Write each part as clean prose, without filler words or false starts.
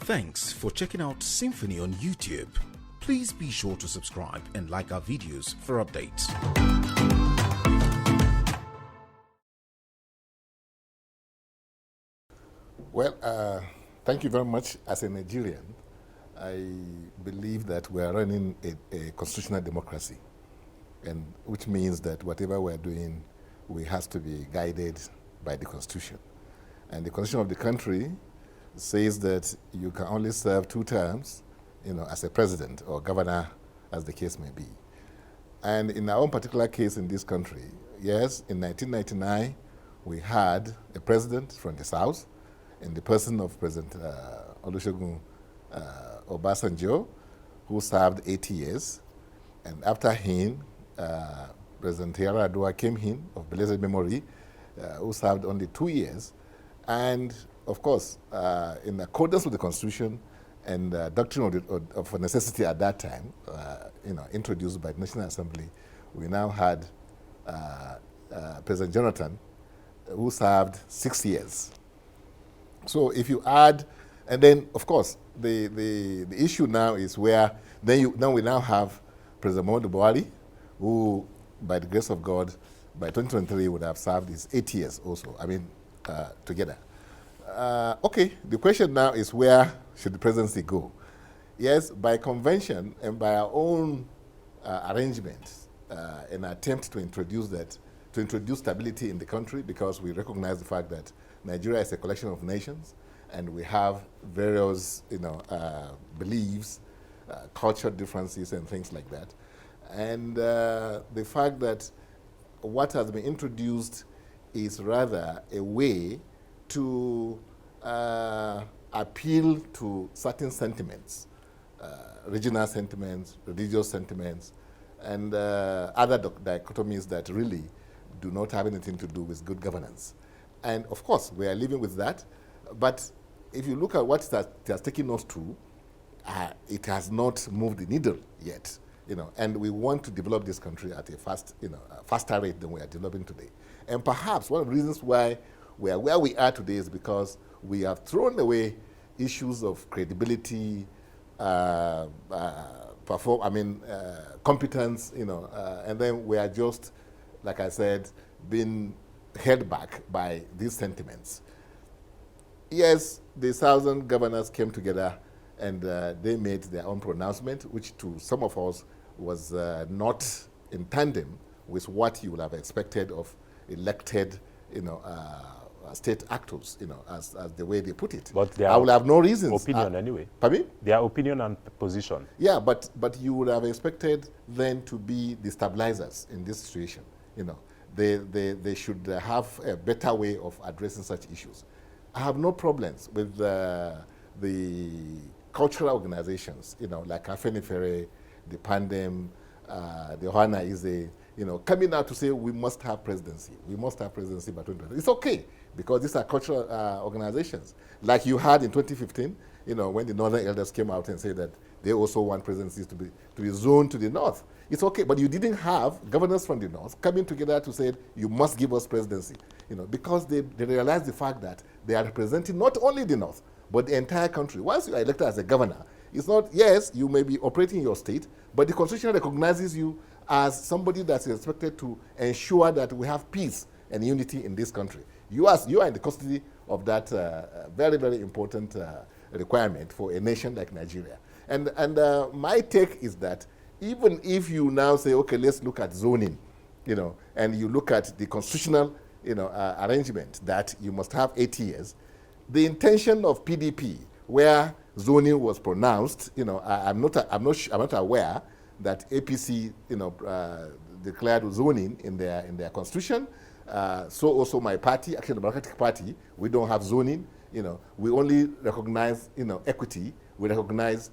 Thanks for checking out SYMFONI on YouTube. Please be sure to subscribe and like our videos for updates. Well, thank you very much. As a Nigerian, I believe that we are running a constitutional democracy, and which means that whatever we are doing, we have to be guided by the Constitution. And the Constitution of the country says that you can only serve 2 terms, as a president or governor, as the case may be. And in our own particular case in this country, yes, in 1999, we had a president from the South, in the person of President Olusegun Obasanjo, who served 8 years. And after him, President Yar'Adua came in, of blessed memory, who served only 2 years. And of course, in accordance with the Constitution and doctrine of necessity at that time, introduced by the National Assembly, we now had President Jonathan, who served 6 years. So if you add, and then of course the issue now is where now we have President Muhammadu Buhari, who by the grace of God by 2023 would have served his 8 years also. Together. Okay, the question now is, where should the presidency go? Yes, by convention and by our own arrangement, an attempt to introduce stability in the country, because we recognize the fact that Nigeria is a collection of nations, and we have various, beliefs, cultural differences, and things like that. And the fact that what has been introduced is rather a way to appeal to certain sentiments, regional sentiments, religious sentiments, and other dichotomies that really do not have anything to do with good governance. And of course, we are living with that. But if you look at what it has taken us to, it has not moved the needle yet. And we want to develop this country at a faster rate than we are developing today. And perhaps one of the reasons why we are where we are today is because we have thrown away issues of credibility, competence, and then we are just, like I said, being held back by these sentiments. Yes, the Southern governors came together and they made their own pronouncement, which to some of us was not in tandem with what you would have expected of elected, state actors, as the way they put it. But I will have no reasons. Opinion anyway. Pardon me? Their opinion and position. Yeah, but you would have expected them to be the stabilizers in this situation. They should have a better way of addressing such issues. I have no problems with the cultural organizations, like Afenifere, the Pandem, the Ohana Ize, coming out to say we must have presidency. We must have presidency by 2020. It's okay, because these are cultural organizations. Like you had in 2015, when the Northern Elders came out and said that they also want presidencies to be zoned to the North. It's okay, but you didn't have governors from the North coming together to say you must give us presidency, because they realize the fact that they are representing not only the North, but the entire country. Once you are elected as a governor, it's not, yes, you may be operating your state, but the Constitution recognizes you as somebody that's expected to ensure that we have peace and unity in this country. You are in the custody of that very, very important requirement for a nation like Nigeria. And my take is that even if you now say, okay, let's look at zoning, and you look at the constitutional, arrangement that you must have 8 years, the intention of PDP, where zoning was pronounced, I'm not aware that APC, declared zoning in their constitution. So also my party, actually the Democratic Party, we don't have zoning. We only recognize, equity. We recognize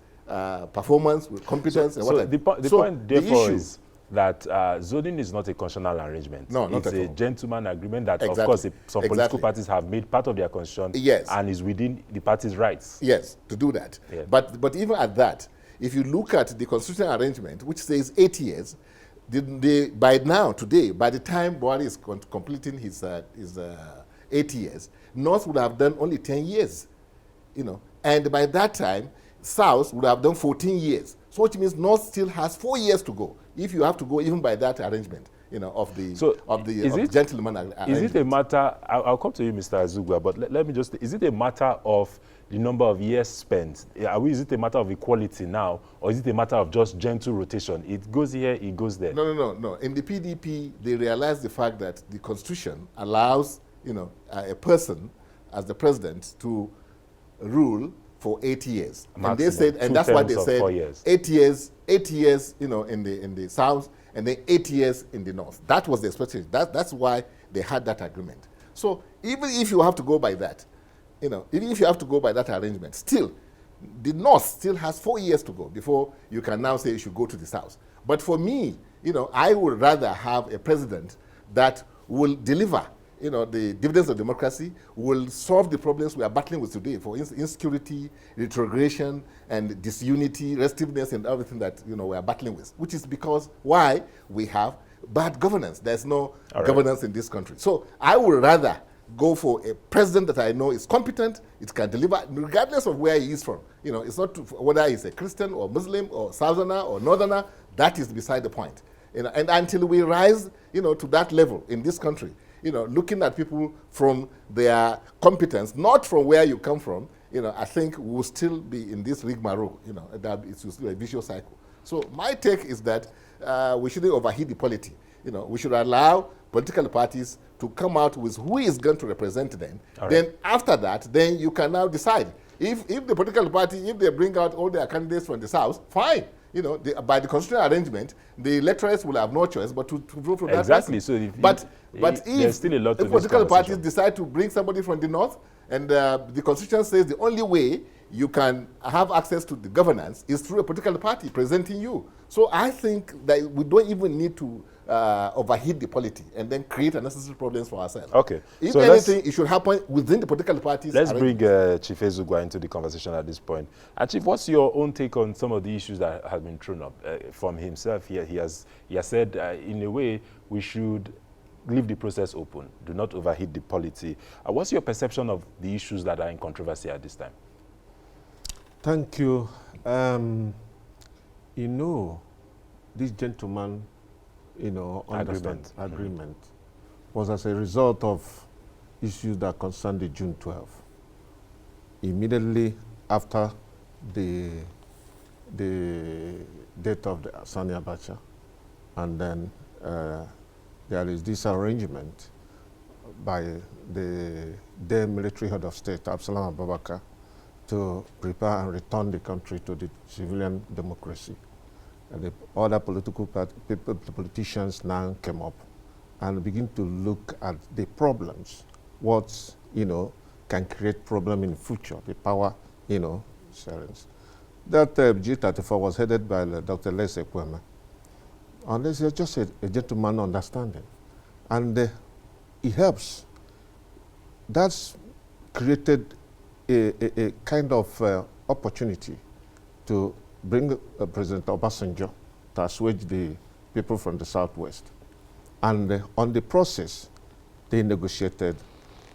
performance, with competence, and so whatever. The point, therefore, is that zoning is not a constitutional arrangement. No, not it's at a all. gentleman agreement that, Exactly. of course, some Exactly. political parties have made part of their constitution. Yes. And is within the party's rights. Yes, to do that. Yeah. But even at that, if you look at the constitutional arrangement, which says 8 years, by now, today, by the time Buhari is completing his 8 years, North would have done only 10 years, And by that time, South would have done 14 years. So which means North still has 4 years to go, if you have to go even by that arrangement, of the gentleman arrangement. Is it a matter, I'll come to you, Mr. Azugwa, but let me just, is it a matter of the number of years spent? Is it a matter of equality now, or is it a matter of just gentle rotation? It goes here, it goes there. No. In the PDP, they realized the fact that the Constitution allows, a person as the president to rule for 8 years. Maximum. And they said, and that's why they said 4 years. 8 years, in the South, and then 8 years in the North. That was the expectation. That's why they had that agreement. So even if you have to go by that, even if you have to go by that arrangement, still, the North still has 4 years to go before you can now say you should go to the South. But for me, I would rather have a president that will deliver, the dividends of democracy, will solve the problems we are battling with today, for insecurity, retrogression, and disunity, restiveness, and everything that we are battling with, which is because why we have bad governance. There's no governance in this country. So I would rather go for a president that I know is competent, it can deliver, regardless of where he is from. It's not whether he's a Christian or Muslim or Southerner or Northerner, that is beside the point. And until we rise, to that level in this country, looking at people from their competence, not from where you come from, I think we will still be in this rigmarole, that it's still a vicious cycle. So my take is that we shouldn't overheat the polity. We should allow political parties to come out with who is going to represent them. Then after that, then you can now decide. If the political party, if they bring out all their candidates from the South, fine. By the constitutional arrangement, the electorates will have no choice but to vote for that person. Exactly. So if political parties decide to bring somebody from the North, and the Constitution says the only way you can have access to the governance is through a political party presenting you. So I think that we don't even need to overheat the polity and then create unnecessary problems for ourselves. Okay. If anything, it should happen within the political parties. Let's bring Chief Ezugwa into the conversation at this point. And Chief, what's your own take on some of the issues that have been thrown up from himself? He has said, in a way, we should leave the process open. Do not overheat the polity. What's your perception of the issues that are in controversy at this time? Thank you. This gentleman, agreement was as a result of issues that concerned the June 12. Immediately after the death of the Sani Abacha, and then there is this arrangement by the then military head of state, Absalom Abubakar, to prepare and return the country to the civilian democracy. And the other politicians now came up and begin to look at the problems, what, can create problem in the future, the power, sharing. That G34 was headed by Dr. Les Ekweme. And this is just a gentleman understanding. And it helps. That's created a kind of opportunity to bring President Obasanjo to assuage the people from the Southwest. And on the process, they negotiated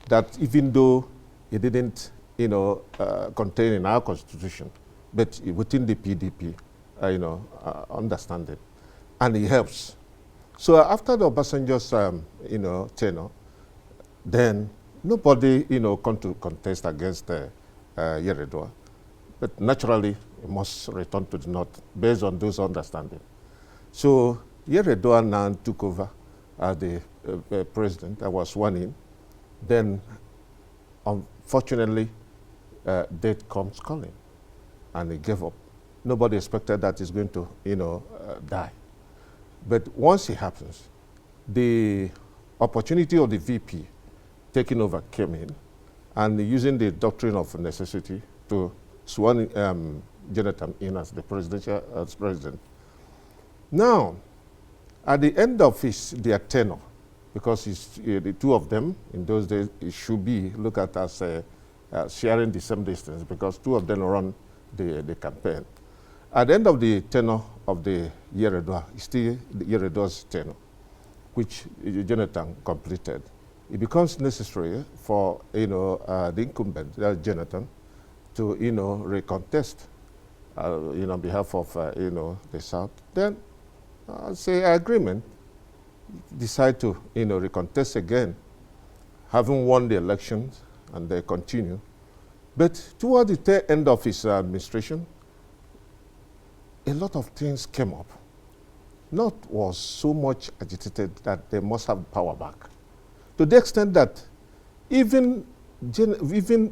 that even though it didn't, contain in our constitution, but within the PDP, understanding. And it helps. So after the Obasanjo's, tenure, then nobody, come to contest against Yeredua. But naturally, it must return to the North based on those understanding. So Yeredua now took over as the president that was sworn in. Then, unfortunately, death comes calling, and he gave up. Nobody expected that he's going to, die. But once it happens, the opportunity of the VP taking over came in, and using the doctrine of necessity to sworn Jonathan in as the president. Now, at the end of their tenure, because the two of them in those days, it should be looked at as sharing the same distance, because two of them run the campaign. At the end of the tenure of the Yeredua, still the Yeredua's tenure, which Jonathan completed, it becomes necessary for the incumbent, Jonathan, to, recontest, on behalf of, the South, then say agreement, decide to, recontest again, having won the elections, and they continue. But toward the tail end of his administration, a lot of things came up. North was so much agitated that they must have power back, to the extent that even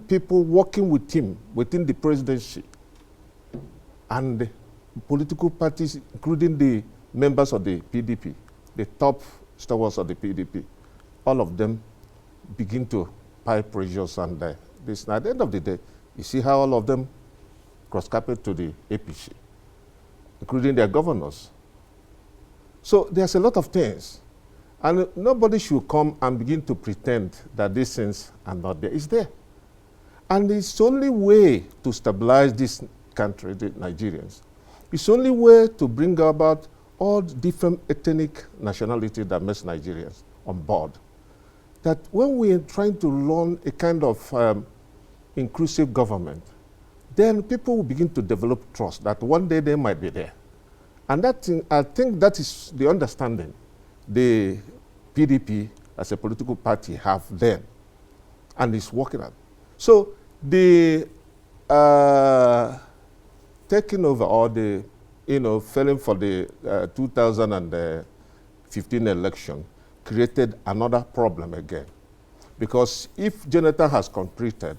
people working with him within the presidency and the political parties, including the members of the PDP, the top stalwarts of the PDP, all of them begin to pile pressures and this. And at the end of the day, you see how all of them cross-carpet to the APC, including their governors. So there's a lot of things. And nobody should come and begin to pretend that these things are not there. It's there. And it's the only way to stabilize this country, the Nigerians. It's the only way to bring about all the different ethnic nationalities that makes Nigerians on board. That when we're trying to run a kind of inclusive government, then people will begin to develop trust that one day they might be there. And that thing, I think that is the understanding the PDP as a political party have then, and is working at. So the taking over or the, failing for the 2015 election created another problem again. Because if Jonathan has completed,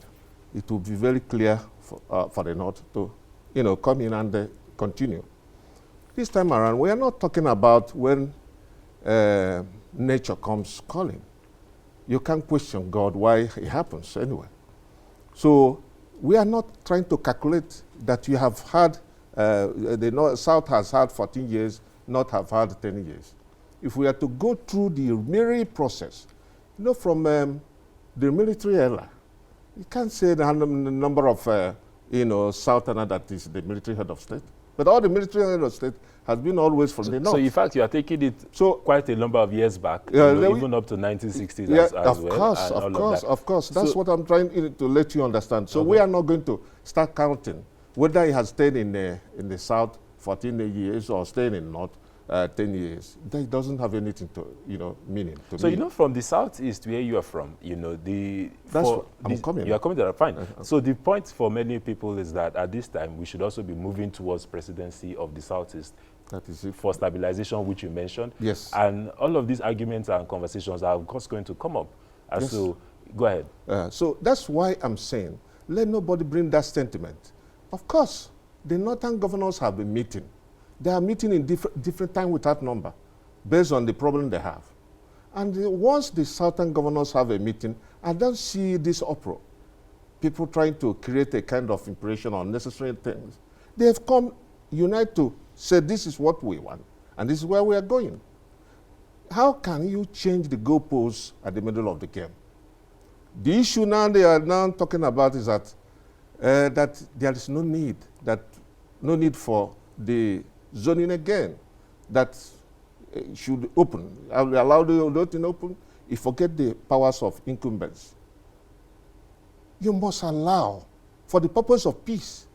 it will be very clear for the North to, come in and continue. This time around, we are not talking about when nature comes calling. You can't question God why it happens anyway. So we are not trying to calculate that you have had, the North, South has had 14 years, North have had 10 years. If we are to go through the military process, from the military era, you can't say the number of, Southerners that is the military head of state. But all the military head of state has been always from the North. So in fact, you are taking it quite a number of years back, even up to 1960s as well. Of course. That's what I'm trying to let you understand. So we are not going to start counting whether he has stayed in the South 14 years or staying in North 10 years. That doesn't have anything to, meaning to me. So, from the Southeast where you are from, I'm coming. You are coming there, fine. So the point for many people is that at this time, we should also be moving towards presidency of the Southeast. That is it. For stabilization, which you mentioned. Yes. And all of these arguments and conversations are, of course, going to come up. Yes. So, go ahead. So that's why I'm saying, let nobody bring that sentiment. Of course, the Northern governors have been meeting. They are meeting in different time without number, based on the problem they have. And once the Southern governors have a meeting, I don't see this uproar. People trying to create a kind of impression on necessary things. They have come unite to say this is what we want, and this is where we are going. How can you change the goalposts at the middle of the game? The issue now they are now talking about is that that there is no need for the zoning again, that should open. I will allow the voting open. You forget the powers of incumbents. You must allow, for the purpose of peace,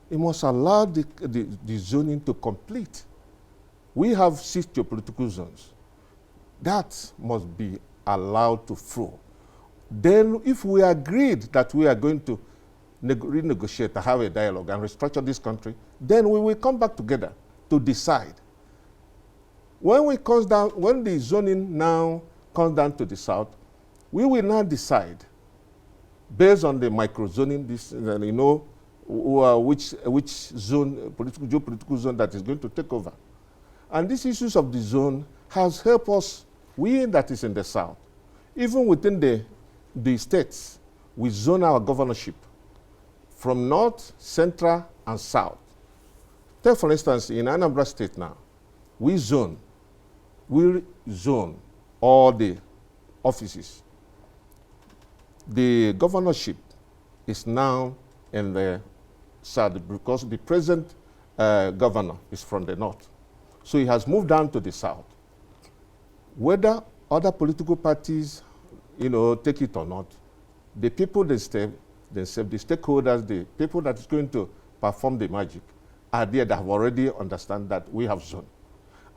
you must allow the zoning to complete. We have 6 geopolitical zones. That must be allowed to flow. Then if we agreed that we are going to renegotiate, to have a dialogue and restructure this country, then we will come back together to decide. When the zoning now comes down to the South, we will now decide, based on the micro-zoning, which zone, geopolitical zone that is going to take over. And these issues of the zone has helped us, we that is in the South, even within the states, we zone our governorship from North, Central, and South. Take, for instance, in Anambra State now, we zone all the offices. The governorship is now in the South because the present governor is from the North. So he has moved down to the South. Whether other political parties, take it or not, the people they stay Then the stakeholders, the people that is going to perform the magic, are there that have already understand that we have zone.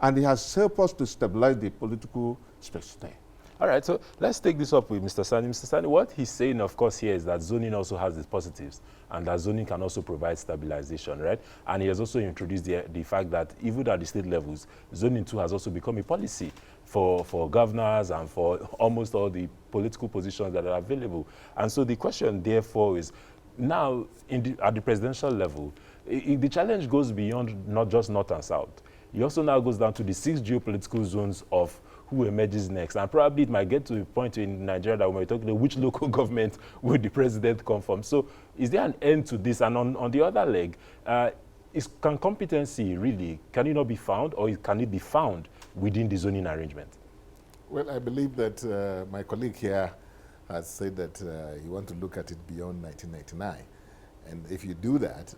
And it has helped us to stabilize the political space there. All right, so let's take this up with Mr. Sani. Mr. Sani, what he's saying, of course, here is that zoning also has its positives, and that zoning can also provide stabilization, right? And he has also introduced the fact that even at the state levels, zoning too has also become a policy for governors and for almost all the political positions that are available. And so the question, therefore, is now at the presidential level, the challenge goes beyond not just North and South. It also now goes down to the 6 geopolitical zones of who emerges next. And probably it might get to a point in Nigeria that when we're talking about which local government will the president come from. So is there an end to this? And on the other leg, can competency really, can it not be found, or can it be found within the zoning arrangement? Well, I believe that my colleague here has said that you want to look at it beyond 1999. And if you do that,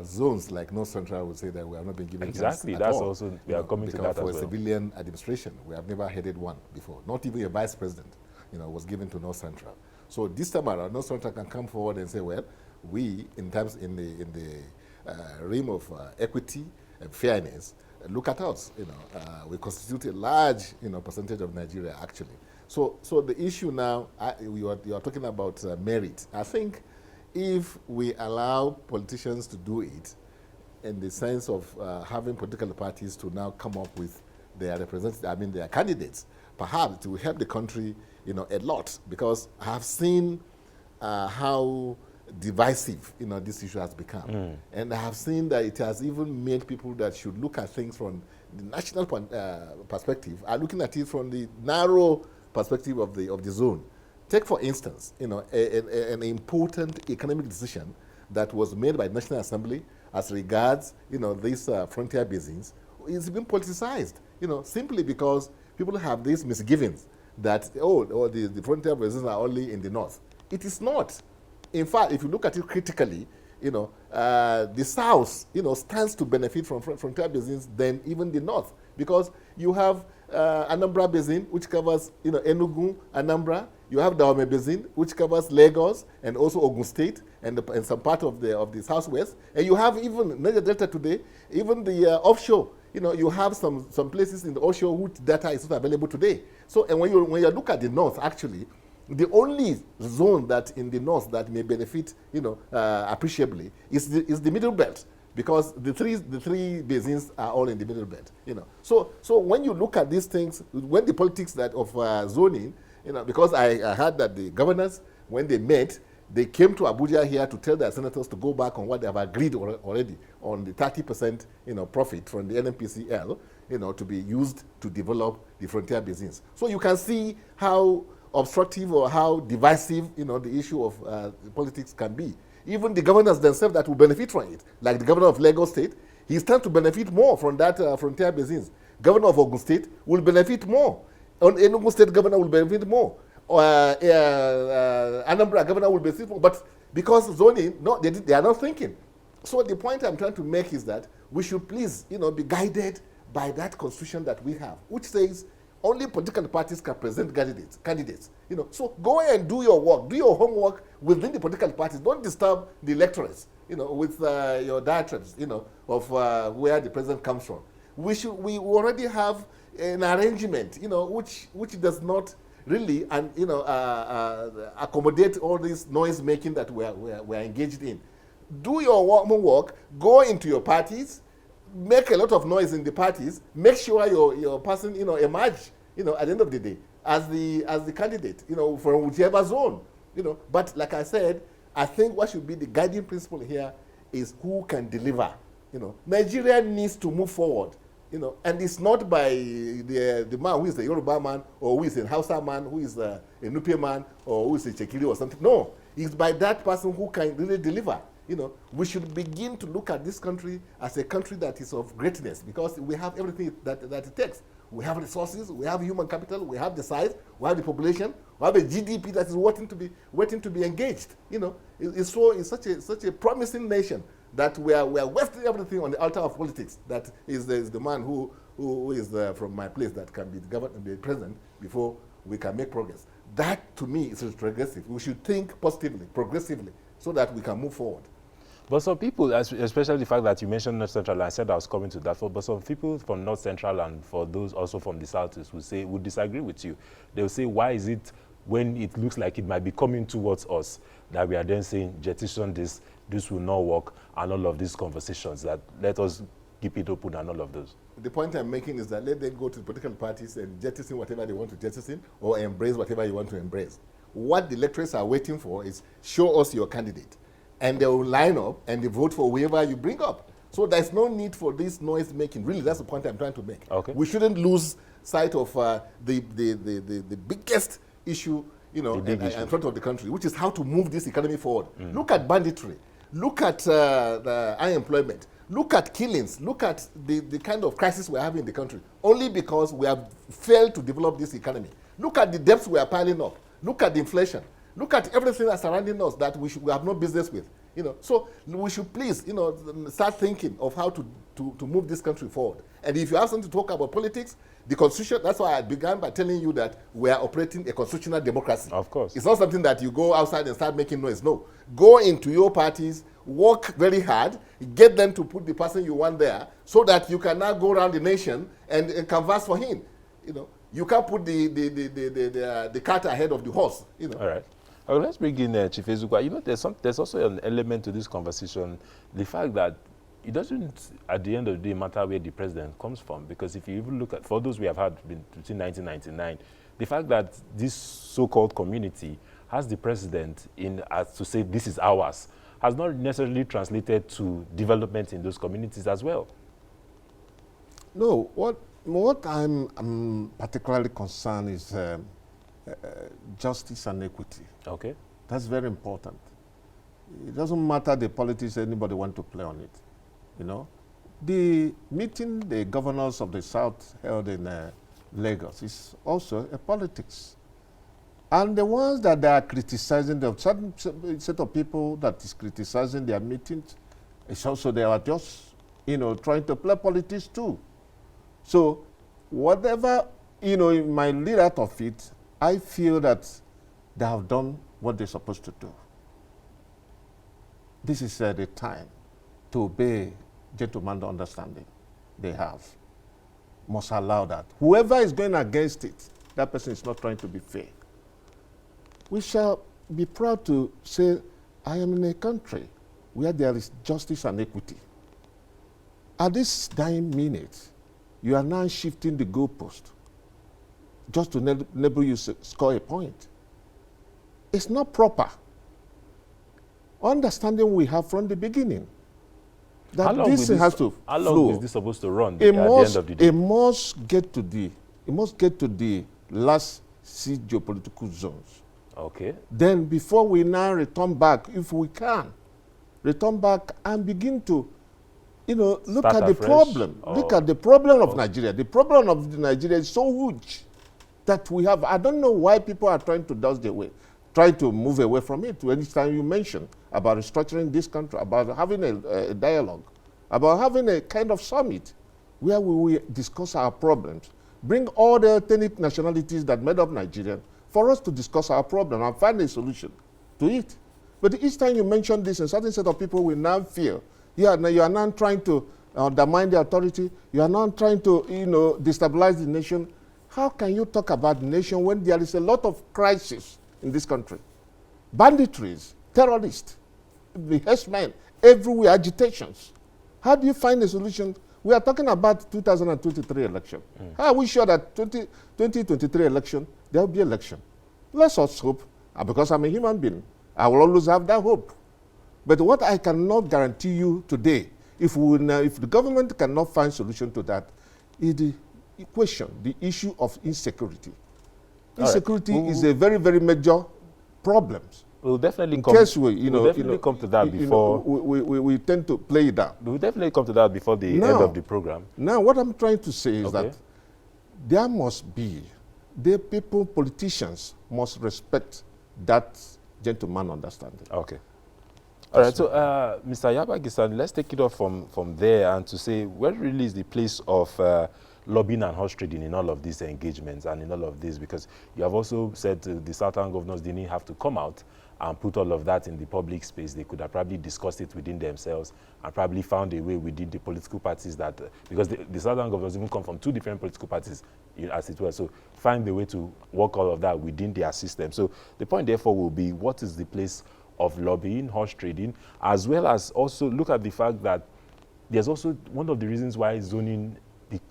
zones like North Central would say that we have not been given exactly. At That's all, also we are coming to that as well. For a civilian administration, we have never headed one before. Not even a vice president, was given to North Central. So this time around, North Central can come forward and say, well, we, in the realm of equity and fairness, look at us. We constitute a large, percentage of Nigeria actually. So the issue now, you are talking about merit. I think if we allow politicians to do it, in the sense of having political parties to now come up with their representatives, their candidates, perhaps it will help the country, a lot. Because I have seen how divisive, this issue has become. And I have seen that it has even made people that should look at things from the national perspective are looking at it from the narrow perspective of the zone. Take, for instance, an important economic decision that was made by the National Assembly as regards, these frontier basins is being politicized, simply because people have these misgivings that, the frontier basins are only in the north. It is not. In fact, if you look at it critically, the south, stands to benefit from frontier basins than even the north, because you have Anambra Basin, which covers, Enugu, Anambra. You have Dahomey Basin, which covers Lagos and also Ogun State and some part of the southwest. And you have even Niger Delta today, even the offshore. You have some places in the offshore which data is not available today. So, and when you look at the north, actually, the only zone that in the north that may benefit, appreciably is the middle belt, because the three basins are all in the middle belt. So when you look at these things, when the politics of zoning, because I heard that the governors, when they met, they came to Abuja here to tell their senators to go back on what they have agreed already on the 30% profit from the NNPCL, to be used to develop the frontier basins. So you can see how obstructive or how divisive the issue of politics can be. Even the governors themselves that will benefit from it, like the governor of Lagos State, he stands to benefit more from that frontier basins. Governor of Ogun State will benefit more. Enugu State governor will benefit more. Anambra governor will benefit more. But because zoning, no, they are not thinking. So the point I'm trying to make is that we should please, be guided by that constitution that we have, which says only political parties can present candidates. So go and do your work, do your homework within the political parties. Don't disturb the electorates, with your diatribes, of where the president comes from. We already have an arrangement, which does not really accommodate all this noise making that we're engaged in. Do your homework, go into your parties, make a lot of noise in the parties, make sure your person, emerge, at the end of the day as the candidate, from whichever zone, But like I said, I think what should be the guiding principle here is who can deliver. Nigeria needs to move forward. And it's not by the man who is the Yoruba man, or who is a Hausa man, who is a Nupe man, or who is a Chekiri or something. No, it's by that person who can really deliver. We should begin to look at this country as a country that is of greatness, because we have everything that it takes. We have resources, we have human capital, we have the size, we have the population, we have a GDP that is waiting to be engaged. It's such a promising nation that we are wasting everything on the altar of politics. That is the man who is from my place that can be the president before we can make progress. That, to me, is regressive. We should think positively, progressively, so that we can move forward. But some people, especially the fact that you mentioned North Central, I said I was coming to that, but some people from North Central and for those also from the Southeast would disagree with you. They'll say, why is it when it looks like it might be coming towards us that we are then saying, jettison this will not work, and all of these conversations, that let us keep it open and all of those? The point I'm making is that let them go to the political parties and jettison whatever they want to jettison, or embrace whatever you want to embrace. What the electors are waiting for is, show us your candidate. And they will line up and they vote for whoever you bring up. So there's no need for this noise making. Really, that's the point I'm trying to make. Okay. We shouldn't lose sight of the biggest issue, in front of the country, which is how to move this economy forward. Look at banditry. Look at the unemployment. Look at killings. Look at the kind of crisis we're having in the country, only because we have failed to develop this economy. Look at the debts we are piling up. Look at the inflation. Look at everything that's surrounding us that we have no business with. So we should please, start thinking of how to move this country forward. And if you have something to talk about politics, the Constitution, that's why I began by telling you that we are operating a constitutional democracy. Of course. It's not something that you go outside and start making noise. No. Go into your parties, work very hard, get them to put the person you want there, so that you can now go around the nation and canvass for him. You can't put the cart ahead of the horse. All right. Let's bring in Chief Ezugwa. There's also an element to this conversation, the fact that it doesn't, at the end of the day, matter where the president comes from. Because if you even look at, for those we have had between 1999, the fact that this so-called community has the president in as to say this is ours has not necessarily translated to development in those communities as well. No, what I'm particularly concerned is justice and equity. Okay. That's very important. It doesn't matter the politics anybody want to play on it. The meeting the governors of the South held in Lagos is also a politics. And the ones that they are criticizing, the certain set of people that is criticizing their meetings, it's also they are just, trying to play politics too. So whatever, might lead out of it, I feel that they have done what they're supposed to do. This is the time to obey gentleman's understanding they have. Must allow that. Whoever is going against it, that person is not trying to be fair. We shall be proud to say, I am in a country where there is justice and equity. At this dying minute, you are now shifting the goalpost just to enable you to score a point. It's not proper. Understanding we have from the beginning that this has to flow. How long is this supposed to run at the end of the day? It must get to the last C geopolitical zones. Okay. Then before we now return back, if we can, return back and begin to, look at the problem. Look at the problem of Nigeria. The problem of Nigeria is so huge that we have, I don't know why people are trying to dodge the way, try to move away from it. Anytime you mention about restructuring this country, about having a dialogue, about having a kind of summit where we discuss our problems, bring all the ethnic nationalities that made up Nigeria for us to discuss our problem and find a solution to it. But each time you mention this, a certain set of people will now feel, you are now trying to undermine the authority, you are now trying to destabilize the nation. How can you talk about the nation when there is a lot of crisis in this country? Banditries, terrorists, the herdsmen, everywhere, agitations. How do you find a solution? We are talking about 2023 election. How are we sure that 2023 election, there will be election? Let's us hope, because I'm a human being, I will always have that hope. But what I cannot guarantee you today, if the government cannot find solution to that, is the question, the issue of insecurity. Insecurity is a very, very major problem. We'll definitely come to that before. We tend to play it down. We'll definitely come to that before the end of the program. Now, what I'm trying to say is that there must be, politicians must respect that gentleman understanding. Okay. All right, so Mr. Yabagisan, let's take it off from there and to say, where really is the place of lobbying and horse trading in all of these engagements and in all of this? Because you have also said the Southern governors didn't have to come out and put all of that in the public space. They could have probably discussed it within themselves and probably found a way within the political parties that, because the Southern governors even come from 2 different political parties, as it were. So find a way to work all of that within their system. So the point therefore will be, what is the place of lobbying, horse trading, as well as also look at the fact that there's also one of the reasons why zoning,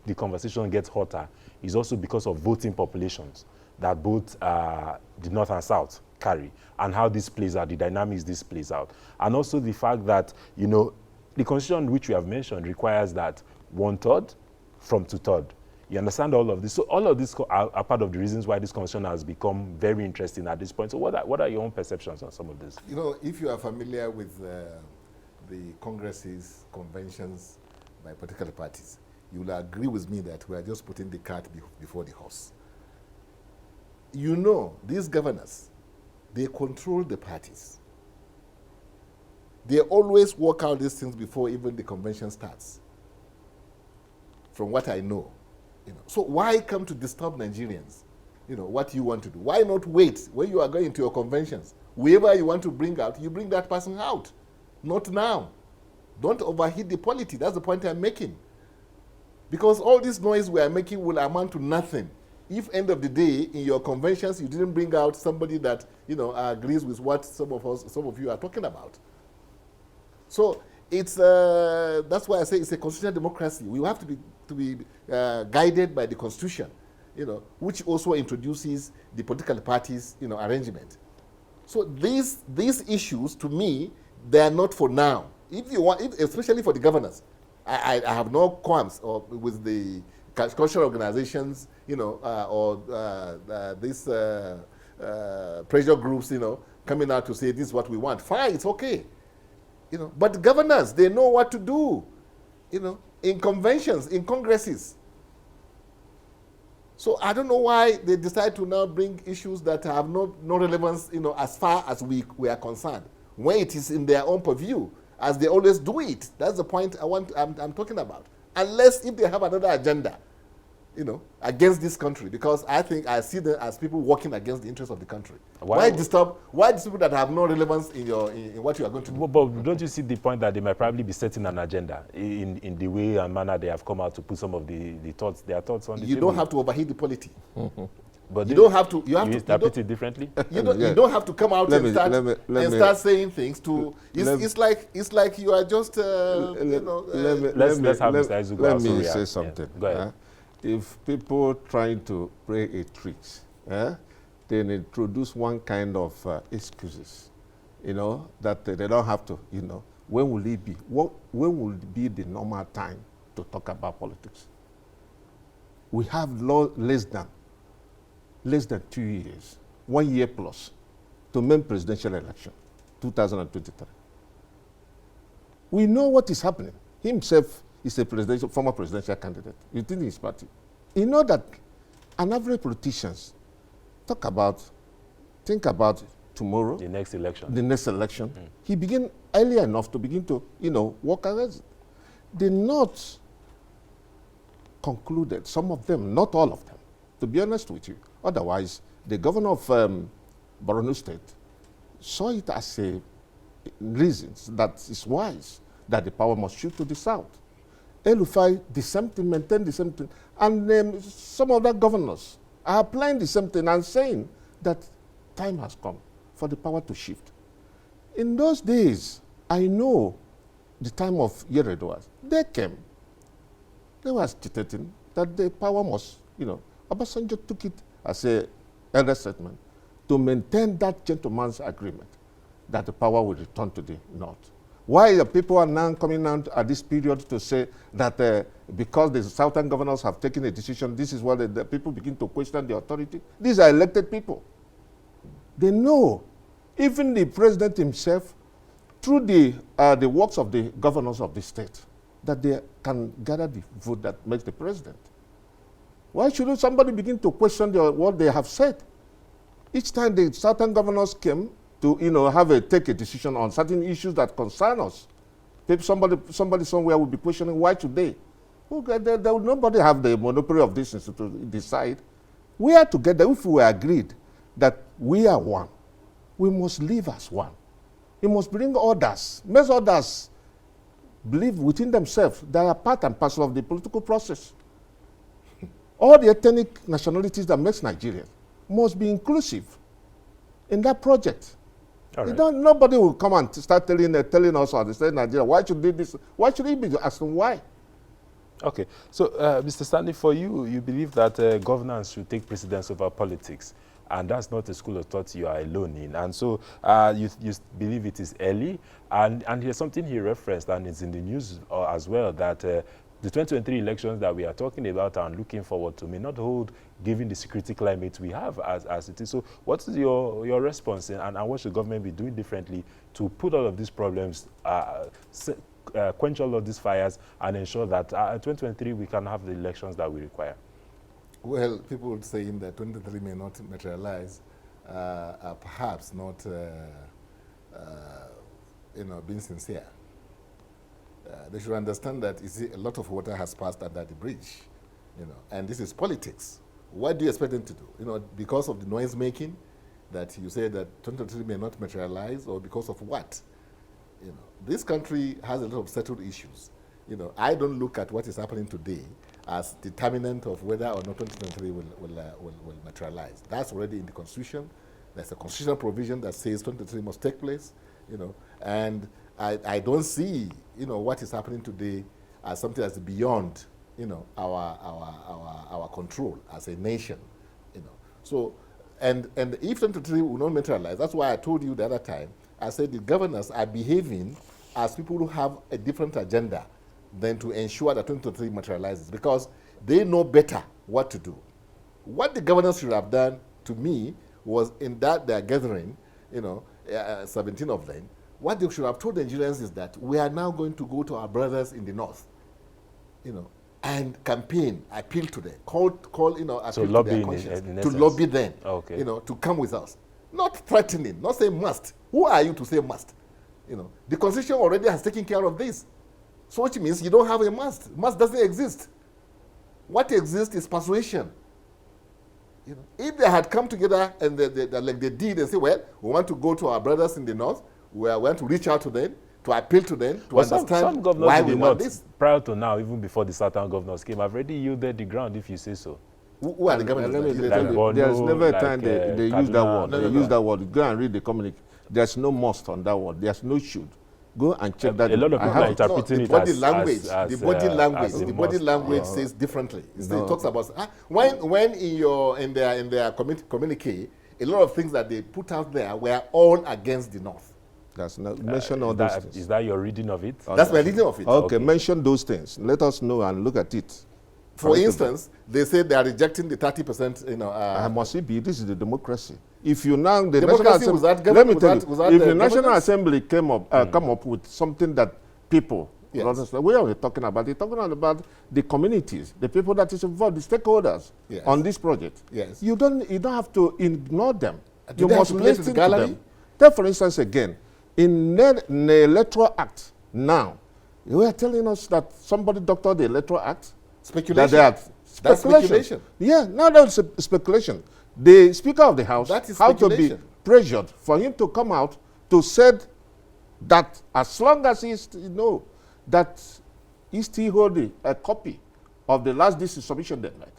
the conversation gets hotter, is also because of voting populations that both the North and South carry, and how this plays out, the dynamics this plays out. And also the fact that, you know, the constitution which we have mentioned requires that 1/3 from 2/3. You understand all of this? So all of this are part of the reasons why this constitution has become very interesting at this point. So what are your own perceptions on some of this? You know, if you are familiar with the congresses, conventions by political parties, you will agree with me that we are just putting the cart before the horse. You know, these governors, they control the parties. They always work out these things before even the convention starts, from what I know. You know, so why come to disturb Nigerians? You know, what you want to do. Why not wait when you are going to your conventions? Whoever you want to bring out, you bring that person out. Not now. Don't overheat the polity. That's the point I'm making. Because all this noise we are making will amount to nothing if, end of the day, in your conventions, you didn't bring out somebody that, you know, agrees with what some of you are talking about. So it's that's why I say it's a constitutional democracy. We have to be guided by the Constitution, you know, which also introduces the political parties, you know, arrangement. So these issues, to me, they are not for now. If you want, especially for the governors, I have no qualms with the cultural organizations, you know, or these pressure groups, you know, coming out to say this is what we want. Fine, it's okay, you know. But the governors, they know what to do, you know, in conventions, in congresses. So I don't know why they decide to now bring issues that have no relevance, you know, as far as we are concerned, when it is in their own purview, as they always do it. That's the point I'm talking about. Unless if they have another agenda, you know, against this country, because I think I see them as people working against the interests of the country. Why disturb people that have no relevance in what you are going to do? But don't you see the point that they might probably be setting an agenda in the way and manner they have come out to put some of their thoughts on the table? You don't have to overheat the polity. But you don't have to. You have to interpret it differently. You don't have to come out and start saying things. It's like you are just. Let's have Mr. Izugu Let me say something. Yeah. Go ahead. If people trying to play a trick, then introduce one kind of excuses, you know, that they don't have to, you know, when will it be? When will be the normal time to talk about politics? We have less than 2 years, 1 year plus, to main presidential election, 2023. We know what is happening. He himself is a former presidential candidate within his party. You know that an average politician think about tomorrow. The next election. Mm. He began early enough to begin to, you know, work against it. The North concluded, some of them, not all of them, to be honest with you. Otherwise, the governor of Borno State saw it as a reason that is wise that the power must shift to the South. El-Rufai, the same thing, maintained the same thing. And some other governors are applying the same thing and saying that time has come for the power to shift. In those days, I know the time of Yeredoas, they came. They were agitating that the power must, you know, Obasanjo took it as a elder statement to maintain that gentleman's agreement that the power will return to the North. Why the people are now coming out at this period to say that because the Southern governors have taken a decision, this is why the people begin to question the authority? These are elected people. They know, even the president himself, through the works of the governors of the state, that they can gather the vote that makes the president. Why should somebody begin to question what they have said? Each time the Southern governors came to, you know, take a decision on certain issues that concern us, somebody somewhere will be questioning why today. Nobody have the monopoly of this to decide. We are together. If we agreed that we are one, we must live as one. We must bring others, make others believe within themselves they are part and parcel of the political process. All the ethnic nationalities that makes Nigeria must be inclusive in that project. All right. Nobody will come and start telling us or say Nigeria, why should they this? Why should he be asking why? Okay, so Mr. Stanley, for you, you believe that governance should take precedence over politics, and that's not a school of thought you are alone in. And so you believe it is early, and here's something he referenced, and it's in the news as well, that the 2023 elections that we are talking about and looking forward to may not hold, given the security climate we have as it is. So what is your response, and what should government be doing differently to put all of these problems, quench all of these fires, and ensure that in 2023 we can have the elections that we require? Well, people would say that 2023 may not materialize, perhaps not, being sincere. They should understand that a lot of water has passed under the bridge, and this is politics. What do you expect them to do? Because of the noise making, that you say that 2023 may not materialize, or because of what? This country has a lot of settled issues. I don't look at what is happening today as determinant of whether or not 2023 will materialize. That's already in the Constitution. There's a constitutional provision that says 2023 must take place, and I don't see, what is happening today as something that's beyond, our control as a nation, So, and if 2023 will not materialize, that's why I told you the other time, I said the governors are behaving as people who have a different agenda than to ensure that 2023 materializes, because they know better what to do. What the governors should have done, to me, was in that they're gathering, 17 of them, what they should have told the Nigerians is that we are now going to go to our brothers in the north, and campaign, appeal to them, call appeal so to their conscience, to lobby them, okay, to come with us. Not threatening, not saying must. Who are you to say must? The Constitution already has taken care of this. So which means you don't have a must. Must doesn't exist. What exists is persuasion. If they had come together and like they did and say, well, we want to go to our brothers in the north, we want to reach out to them, to appeal to them, to understand some governors why in we the want north, this. prior to now, even before the Southern governors came, have already yielded the ground, if you say so. Who are the governors? There's never a time they use that word. No, they no. use that word. Go and read the communique. There's no must on that word. There's no should. Go and check that. A lot of people are interpreting it as the body language says differently. It talks about when in their communique, a lot of things that they put out there were all against the north. That's not mention all those things. Is that your reading of it? That's my reading of it. Okay, mention those things. Let us know and look at it. For instance, they say they are rejecting the 30%. Must it be? This is the democracy. If you now the democracy National Assembly, let me tell you, if the National Assembly come up with something that people, yes, we are talking about. They're talking about the communities, the people that is involved, the stakeholders, yes, on this project. Yes, you don't have to ignore them. You must listen to them. Take for instance again, in the Electoral Act now, you are telling us that somebody doctored the Electoral Act. Speculation. That's speculation. Yeah, now that's speculation. The Speaker of the House had to be pressured for him to come out to say that as long as that he still holding a copy of the last district submission deadline,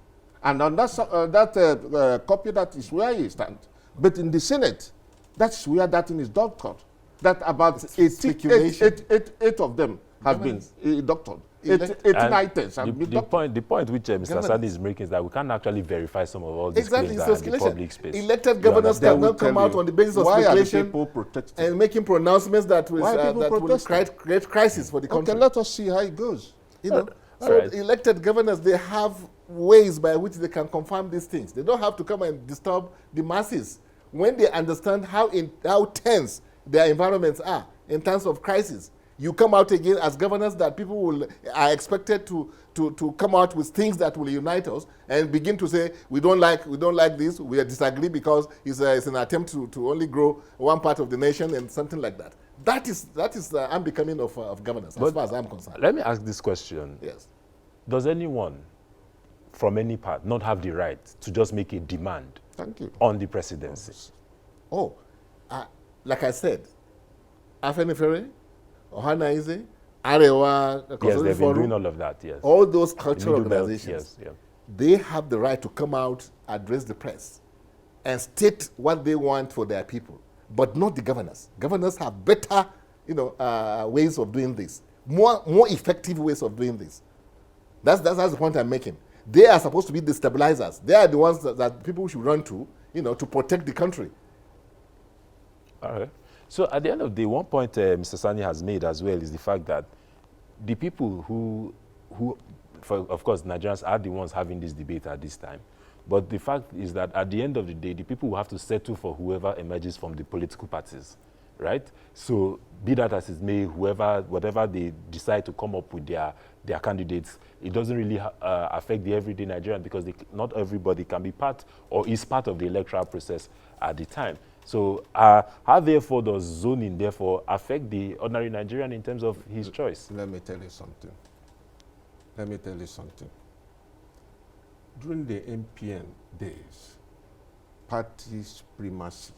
and on that copy, that is where he stands. But in the Senate, that's where that thing is doctored. That about 8 of them have been doctored. 18 items have been doctored. The point which Mr. Sandy is making is that we can't actually verify some of all these claims that are in the public space. Elected governors cannot come out on the basis of speculation and making pronouncements that will create crisis for the country. Okay, let us see how it goes. Elected governors, they have ways by which they can confirm these things. They don't have to come and disturb the masses when they understand how tense their environments are in terms of crisis. You come out again as governors that people are expected to come out with things that will unite us and begin to say we don't like this, we disagree because it's an attempt to only grow one part of the nation and something like that. That is unbecoming of governance, as far as I'm concerned. Let me ask this question. Yes. Does anyone from any part not have the right to just make a demand Thank you. on the presidency? Oh, like I said, Afenifere, Ohanaeze, Arewa, Yes, they've been Forum, doing all of that, yes. all those cultural Middle Belt, organizations, yes, yeah. they have the right to come out, address the press, and state what they want for their people, but not the governors. Governors have better, ways of doing this, more effective ways of doing this. That's the point I'm making. They are supposed to be the stabilizers. They are the ones that people should run to, to protect the country. All right. So at the end of the day, one point Mr. Sani has made as well is the fact that the people who of course, Nigerians are the ones having this debate at this time. But the fact is that at the end of the day, the people will have to settle for whoever emerges from the political parties, right? So be that as it may, whatever they decide to come up with their candidates, it doesn't really affect the everyday Nigerian because not everybody can be part or is part of the electoral process at the time. So how therefore does zoning therefore affect the ordinary Nigerian in terms of his choice? Let me tell you something. During the MPN days, party supremacy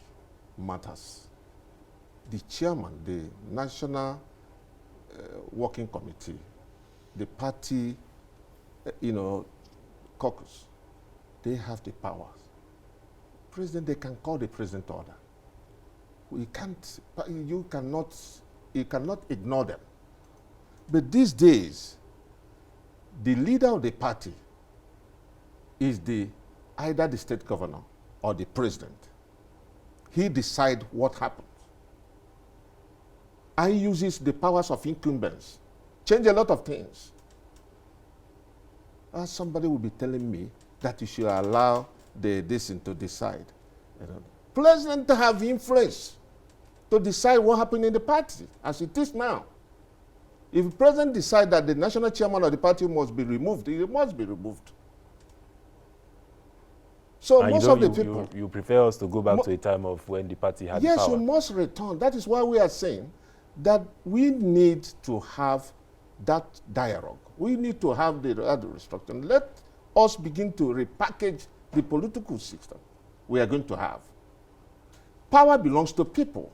matters. The chairman, the National Working Committee, the party, caucus, they have the powers. President, they can call the president to order. You cannot ignore them. But these days, the leader of the party is either the state governor or the president. He decides what happens. And he uses the powers of incumbents, change a lot of things. Somebody will be telling me that you should allow this to decide. President have influence to decide what happened in the party as it is now. If the president decides that the national chairman of the party must be removed, it must be removed. So and most of the people... You prefer us to go back to a time of when the party had yes, power? you must return. That is why we are saying that we need to have that dialogue. We need to have the restructuring. Let us begin to repackage the political system we are going to have. Power belongs to people.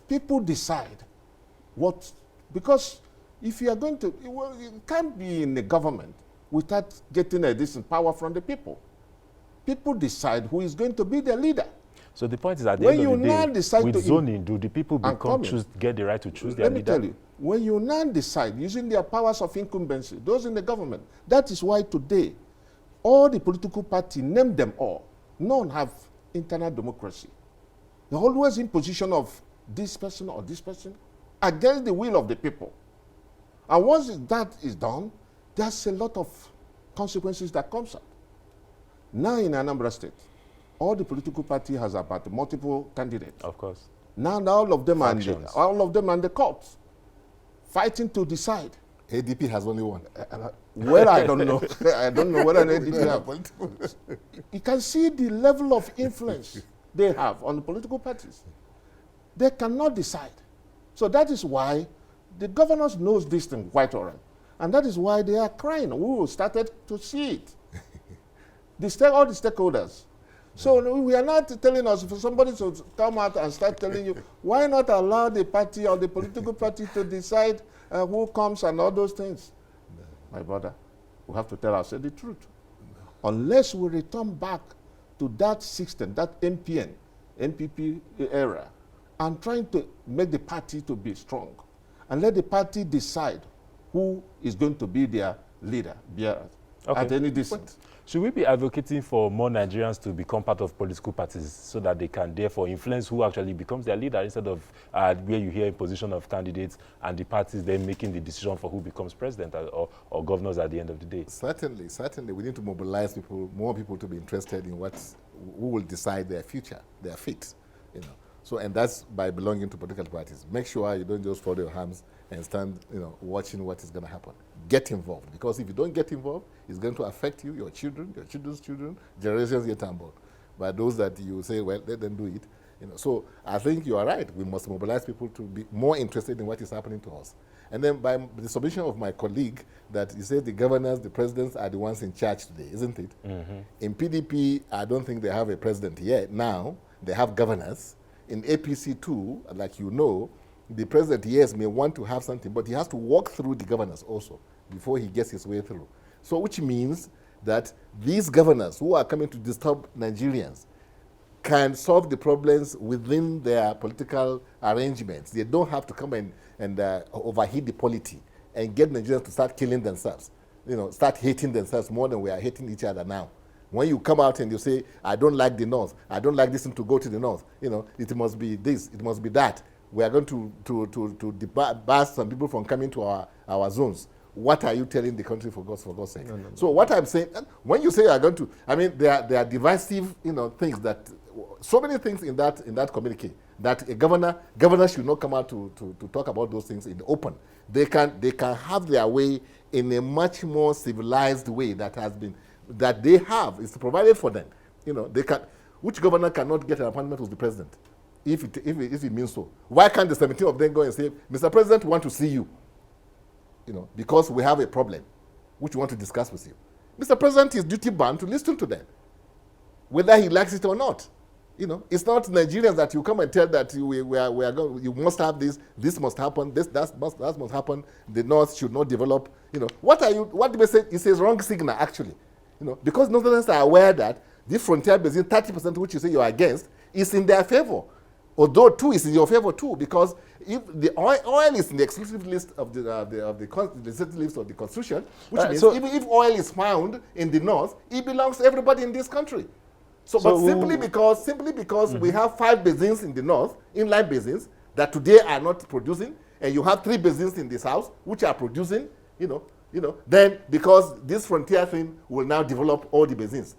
People decide what... Because if you are going to... Well, you can't be in the government without getting a decent power from the people. People decide who is going to be their leader. So the point is, at the end of the day, with zoning, do the people get the right to choose their leader? Let me tell you, when you now decide, using their powers of incumbency, those in the government, that is why today, all the political parties, name them all, none have internal democracy. They're always in position of this person or this person against the will of the people. And once that is done, there's a lot of consequences that comes up. Now in Anambra State, all the political party has about multiple candidates. Of course. Now all of them are in the courts, fighting to decide. ADP has only one. Well, I don't know. I don't know whether an ADP have. You can see the level of influence they have on the political parties. They cannot decide. So that is why the governors knows this thing quite all right. And that is why they are crying. We started to see it. All the stakeholders. So we are not telling us for somebody to come out and start telling you, why not allow the party or the political party to decide who comes and all those things? No. My brother, we have to tell ourselves the truth. No. Unless we return back to that system, that MPP era, and trying to make the party to be strong, and let the party decide who is going to be their leader, at any distance. Should we be advocating for more Nigerians to become part of political parties so that they can therefore influence who actually becomes their leader, instead of where you hear a position of candidates and the parties then making the decision for who becomes president or governors at the end of the day? Certainly. We need to mobilize more people to be interested in who will decide their future, their fate. So, and that's by belonging to political parties. Make sure you don't just fold your hands and stand, watching what is going to happen. Get involved, because if you don't get involved, it's going to affect you, your children, your children's children, generations yet unborn. But those that you say, well, let them do it. So I think you are right. We must mobilize people to be more interested in what is happening to us. And then by the submission of my colleague that he says the governors, the presidents are the ones in charge today, isn't it? In PDP, I don't think they have a president yet. Now, they have governors. In APC too, like you know, the president, yes, may want to have something, but he has to walk through the governors also before he gets his way through. So which means that these governors who are coming to disturb Nigerians can solve the problems within their political arrangements. They don't have to come and overheat the polity and get Nigerians to start killing themselves, start hating themselves more than we are hating each other now. When you come out and you say, I don't like the North, I don't like this thing to go to the North, it must be this, it must be that. We are going to debar some people from coming to our zones. What are you telling the country for God's sake? No. So what I'm saying, when you say you are going to, there are divisive, things that, so many things in that communique that a governor should not come out to talk about those things in the open. They can have their way in a much more civilized way that they have. It's provided for them. Which governor cannot get an appointment with the president? If it means so. Why can't the 17 of them go and say, Mr. President, we want to see you? Because we have a problem which we want to discuss with you. Mr. President is duty bound to listen to them, whether he likes it or not. It's not Nigerians that you come and tell that we are going, you must have this must happen, that must happen, the North should not develop. What do they say? It's a wrong signal, actually. Because Northerners are aware that this frontier basin, 30%, which you say you are against, is in their favor. Although, too, is in your favor, too, because if the oil is in the exclusive list of the list of the Constitution, which means even if oil is found in the North, it belongs to everybody in this country. But simply because we have 5 basins in the North, inland basins, that today are not producing, and you have 3 basins in the South, which are producing, then because this frontier thing will now develop all the basins.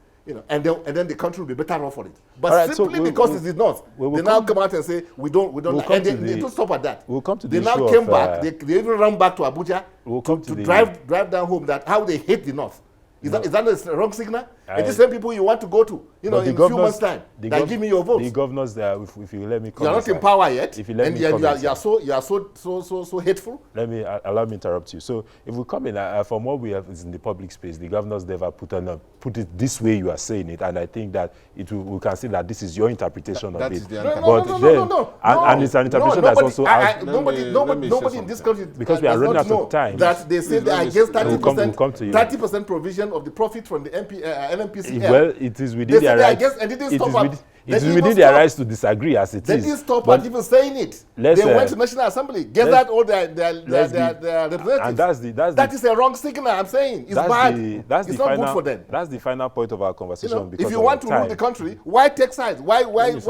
And then the country will be better off for it. But simply because it is not, they now come out and say we don't like, and they don't stop at that. We'll come to they now came back. They even run back to Abuja to drive down home that how they hate the North. Is that a wrong signal? And these same people you want to go to, in a few months' time, that give me your votes. The governors there, if you let me come. You are not in power yet, if you let me you are so hateful. Allow me interrupt you. So if we come in, from what we have is in the public space, the governors never put it this way you are saying it, and I think that we can say that this is your interpretation of it. No. And it's an interpretation that's also nobody in this country, because we are running out of time. That they say they are against 30% provision of the profit from the NMPCL. Well, it is within their rights. It is within their rights to disagree as it is. They didn't stop at even saying it. They went to National Assembly, gathered all their representatives. And that is a wrong signal, I'm saying. It's bad. It's not good for them. That's the final point of our conversation. If you want to rule the country, why take sides? Why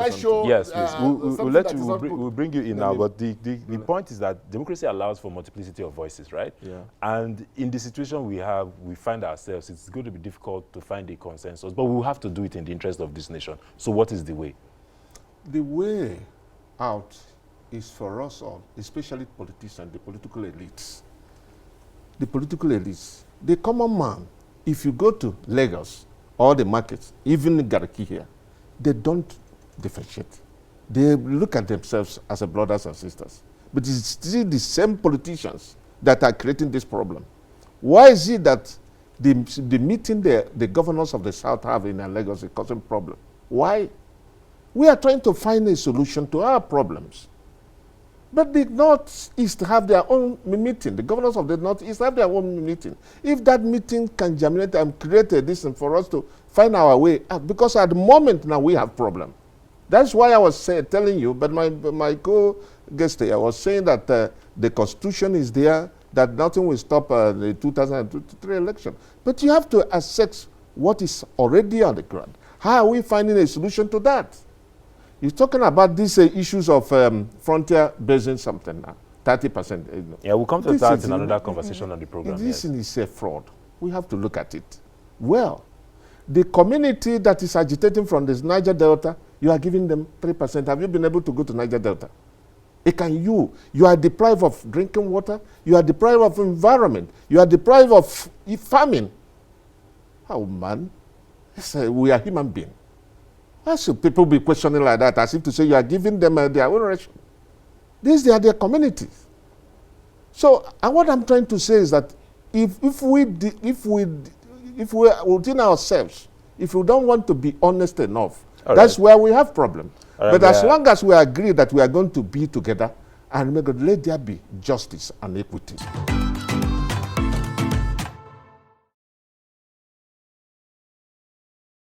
show? Yes, please. We'll bring you in now. But the point is that democracy allows for multiplicity of voices, right? Yeah. And in the situation we find ourselves, it's going to be difficult to find a consensus, but we'll have to do it in the interest of this nation. So what is the way? The way out is for us all, especially politicians, the political elites. The political elites, the common man, if you go to Lagos or the markets, even Garki here, they don't differentiate. They look at themselves as brothers and sisters. But it's still the same politicians that are creating this problem. Why is it that the meeting the governors of the South have in Lagos is causing problem? Why? We are trying to find a solution to our problems. But the Northeast have their own meeting. The governors of the Northeast have their own meeting. If that meeting can germinate and create a distance for us to find our way out, because at the moment now we have problem. That's why I was telling you, but my co-guest here was saying that the Constitution is there, that nothing will stop the 2023 election. But you have to assess what is already on the ground. How are we finding a solution to that? You're talking about these issues of frontier basin something now, 30%. Yeah, we'll come to that in another conversation on the program. This is a fraud. We have to look at it. Well, the community that is agitating from this Niger Delta, you are giving them 3%. Have you been able to go to Niger Delta? You are deprived of drinking water, you are deprived of environment, you are deprived of farming. Oh man, we are human beings. Why should people be questioning like that, as if to say you are giving them their own ration? These are their communities. So what I'm trying to say is that if we within ourselves, if we don't want to be honest enough, that's where we have problem. But as long as we agree that we are going to be together, and let there be justice and equity.